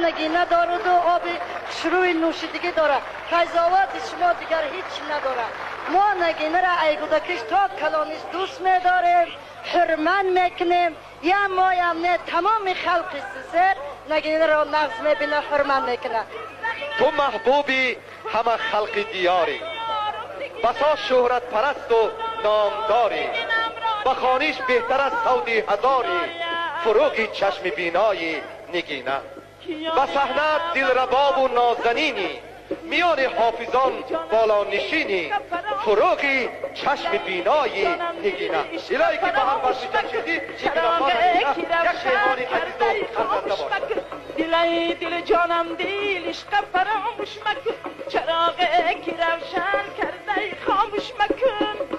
نگینه دارد و آب شروع نوشیدگی داره. قضاوت شما دیگر هیچ نداره. ما نگینه را ای گودکش تا کلانیش دوست می‌داریم، حرمت میکنیم. یا ما هم نه تمام خلق سر نگینه را نقص میبینه، حرمت میکنه. تو محبوبی همه خلق دیاری، بسا شهرت پرست و نامداری، بخانیش بهتر از سودی هزاری، فروغی چشم بینایی نگینه. و صحنه دل رباب و نازنینی، میان حافظان بالا نشینی، فروغی چشم بینایی نگینه. الهی که با هم برمی جمشیدی یک نفر یک شیمانی عزیز و خرزنده باشد. دل جانم دل عشق فراموش مکن، چراغ که روشن کرده خاموش مکن.